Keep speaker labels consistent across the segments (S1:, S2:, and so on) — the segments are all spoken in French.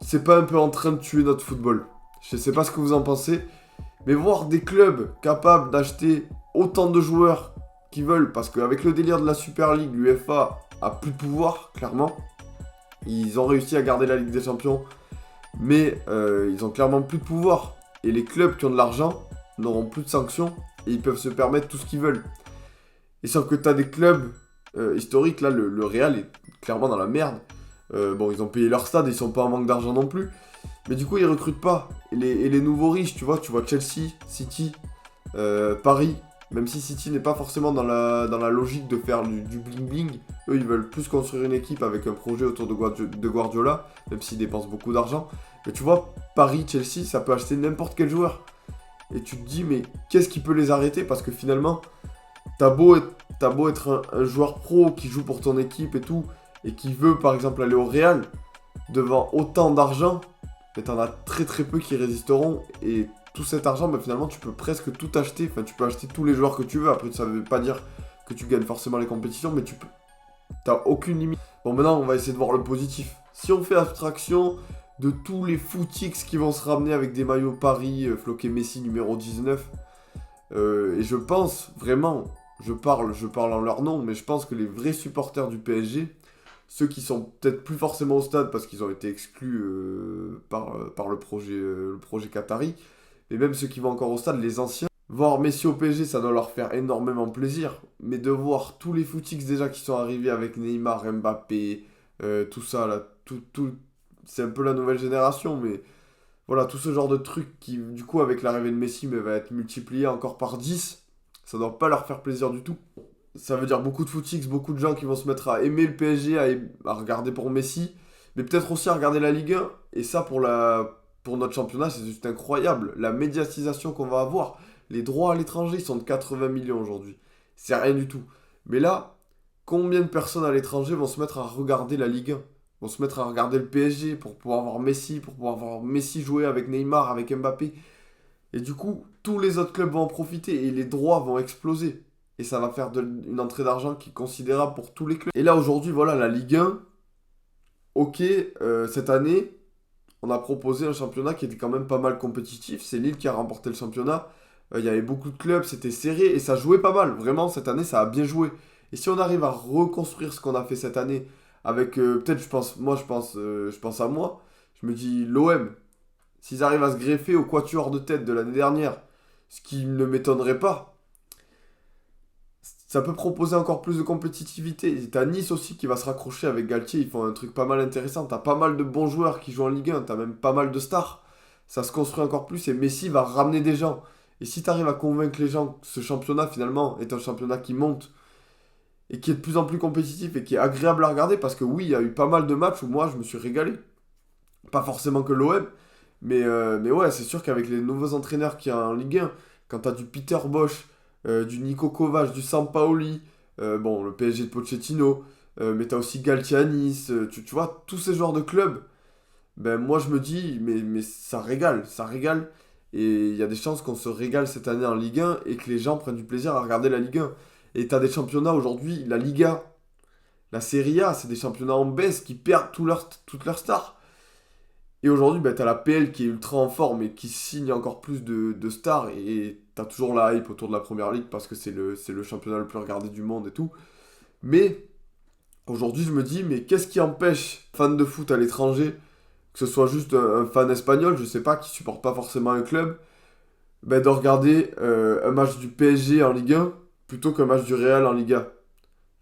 S1: c'est pas un peu en train de tuer notre football? Je sais pas ce que vous en pensez, mais voir des clubs capables d'acheter autant de joueurs qu'ils veulent, parce qu'avec le délire de la Super League, l'UEFA a plus de pouvoir, clairement. Ils ont réussi à garder la Ligue des Champions, mais ils ont clairement plus de pouvoir. Et les clubs qui ont de l'argent n'auront plus de sanctions, et ils peuvent se permettre tout ce qu'ils veulent. Et sauf que tu as des clubs historiques, là, le Real est clairement dans la merde. Bon, ils ont payé leur stade, ils sont pas en manque d'argent non plus. Mais du coup, ils recrutent pas. Et les nouveaux riches, tu vois Chelsea, City, Paris. Même si City n'est pas forcément dans la logique de faire du bling-bling, eux, ils veulent plus construire une équipe avec un projet autour de Guardiola, même s'ils dépensent beaucoup d'argent. Mais tu vois, Paris, Chelsea, ça peut acheter n'importe quel joueur. Et tu te dis, mais qu'est-ce qui peut les arrêter? Parce que finalement, t'as beau être un joueur pro qui joue pour ton équipe et tout, et qui veut par exemple aller au Real, devant autant d'argent, mais t'en as très très peu qui résisteront, et tout cet argent, bah, finalement tu peux presque tout acheter, enfin tu peux acheter tous les joueurs que tu veux, après ça veut pas dire que tu gagnes forcément les compétitions, mais t'as aucune limite. Bon, maintenant on va essayer de voir le positif. Si on fait abstraction de tous les footix qui vont se ramener avec des maillots Paris, floqué Messi numéro 19, et je pense vraiment, je parle en leur nom, mais je pense que les vrais supporters du PSG, ceux qui sont peut-être plus forcément au stade parce qu'ils ont été exclus par le projet Qatari, mais même ceux qui vont encore au stade, les anciens, voir Messi au PSG, ça doit leur faire énormément plaisir, mais de voir tous les footix déjà qui sont arrivés avec Neymar, Mbappé, tout ça là, c'est un peu la nouvelle génération, mais voilà, tout ce genre de trucs qui, du coup, avec l'arrivée de Messi, mais va être multiplié encore par 10, ça doit pas leur faire plaisir du tout. Ça veut dire beaucoup de footix, beaucoup de gens qui vont se mettre à aimer le PSG, à regarder pour Messi, mais peut-être aussi à regarder la Ligue 1. Et ça, pour notre championnat, c'est juste incroyable. La médiatisation qu'on va avoir. Les droits à l'étranger, ils sont de 80 millions aujourd'hui. C'est rien du tout. Mais là, combien de personnes à l'étranger vont se mettre à regarder la Ligue 1? Vont se mettre à regarder le PSG pour pouvoir voir Messi, pour pouvoir voir Messi jouer avec Neymar, avec Mbappé. Et du coup, tous les autres clubs vont en profiter et les droits vont exploser. Et ça va faire une entrée d'argent qui est considérable pour tous les clubs. Et là, aujourd'hui, voilà, la Ligue 1, ok, cette année, on a proposé un championnat qui était quand même pas mal compétitif. C'est Lille qui a remporté le championnat. Il y avait beaucoup de clubs, c'était serré et ça jouait pas mal. Vraiment, cette année, ça a bien joué. Et si on arrive à reconstruire ce qu'on a fait cette année, avec peut-être, je pense à moi, je me dis, l'OM, s'ils arrivent à se greffer au quatuor de tête de l'année dernière, ce qui ne m'étonnerait pas, ça peut proposer encore plus de compétitivité. Et t'as Nice aussi qui va se raccrocher avec Galtier, ils font un truc pas mal intéressant. T'as pas mal de bons joueurs qui jouent en Ligue 1, t'as même pas mal de stars. Ça se construit encore plus et Messi va ramener des gens. Et si t'arrives à convaincre les gens que ce championnat finalement est un championnat qui monte et qui est de plus en plus compétitif et qui est agréable à regarder, parce que oui, il y a eu pas mal de matchs où moi je me suis régalé. Pas forcément que l'OM, mais ouais, c'est sûr qu'avec les nouveaux entraîneurs qu'il y a en Ligue 1, quand t'as du Peter Bosz, du Niko Kovac, du Sampaoli, bon, le PSG de Pochettino, mais t'as aussi Galtier à Nice, tu vois, tous ces genres de clubs, ben moi je me dis, mais ça régale, ça régale, et il y a des chances qu'on se régale cette année en Ligue 1 et que les gens prennent du plaisir à regarder la Ligue 1. Et t'as des championnats aujourd'hui, la Liga, la Serie A, c'est des championnats en baisse qui perdent toutes leurs stars. Et aujourd'hui, bah, t'as la PL qui est ultra en forme et qui signe encore plus de stars. Et t'as toujours la hype autour de la Première Ligue parce que c'est le championnat le plus regardé du monde et tout. Mais aujourd'hui, je me dis, mais qu'est-ce qui empêche un fan de foot à l'étranger, que ce soit juste un fan espagnol, je sais pas, qui supporte pas forcément un club, bah, de regarder un match du PSG en Ligue 1 plutôt qu'un match du Real en Liga.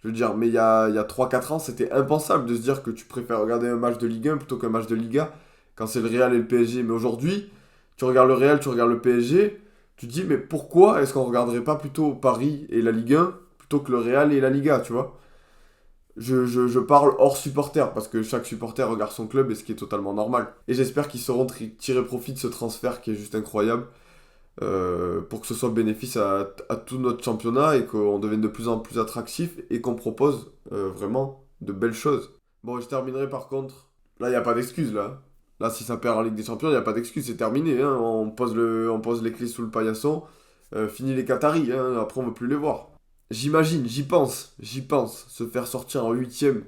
S1: Je veux dire, mais il y a 3-4 ans, c'était impensable de se dire que tu préfères regarder un match de Ligue 1 plutôt qu'un match de Liga quand c'est le Real et le PSG. Mais aujourd'hui, tu regardes le Real, tu regardes le PSG, tu te dis, mais pourquoi est-ce qu'on regarderait pas plutôt Paris et la Ligue 1 plutôt que le Real et la Liga, tu vois? Je parle hors supporter, parce que chaque supporter regarde son club et ce qui est totalement normal. Et j'espère qu'ils sauront tirer profit de ce transfert qui est juste incroyable, pour que ce soit bénéfice à tout notre championnat et qu'on devienne de plus en plus attractif et qu'on propose vraiment de belles choses. Bon, je terminerai par contre. Là, il n'y a pas d'excuse là. Là, si ça perd en Ligue des Champions, il n'y a pas d'excuse, c'est terminé. Hein. On pose les clés sous le paillasson. Fini les Qataris, hein. Après on ne veut plus les voir. J'imagine, j'y pense, se faire sortir en 8ème.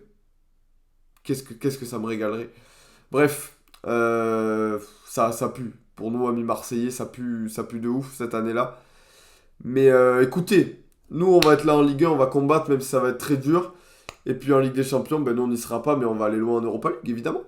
S1: Qu'est-ce que ça me régalerait. Bref, Ça pue. Pour nous, amis marseillais, ça pue de ouf cette année-là. Mais écoutez, nous, on va être là en Ligue 1, on va combattre, même si ça va être très dur. Et puis en Ligue des Champions, ben, nous, on n'y sera pas, mais on va aller loin en Europa League, évidemment.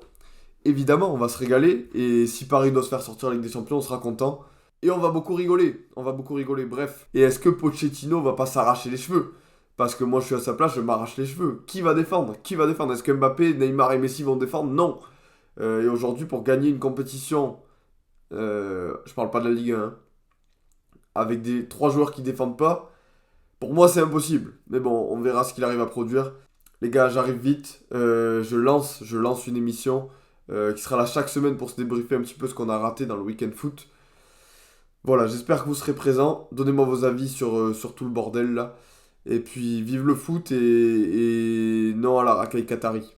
S1: Évidemment, on va se régaler. Et si Paris doit se faire sortir en Ligue des Champions, on sera content. Et on va beaucoup rigoler. On va beaucoup rigoler, bref. Et est-ce que Pochettino va pas s'arracher les cheveux? Parce que moi, je suis à sa place, je m'arrache les cheveux. Qui va défendre? Qui va défendre? Est-ce que Mbappé, Neymar et Messi vont défendre? Non. Et aujourd'hui, pour gagner une compétition, je parle pas de la Ligue 1, hein, avec des 3 joueurs qui défendent pas, pour moi, c'est impossible. Mais bon, on verra ce qu'il arrive à produire. Les gars, j'arrive vite. Je lance une émission qui sera là chaque semaine pour se débriefer un petit peu ce qu'on a raté dans le week-end foot. Voilà, j'espère que vous serez présents. Donnez-moi vos avis sur tout le bordel là. Et puis, vive le foot et non à la racaille Qatari.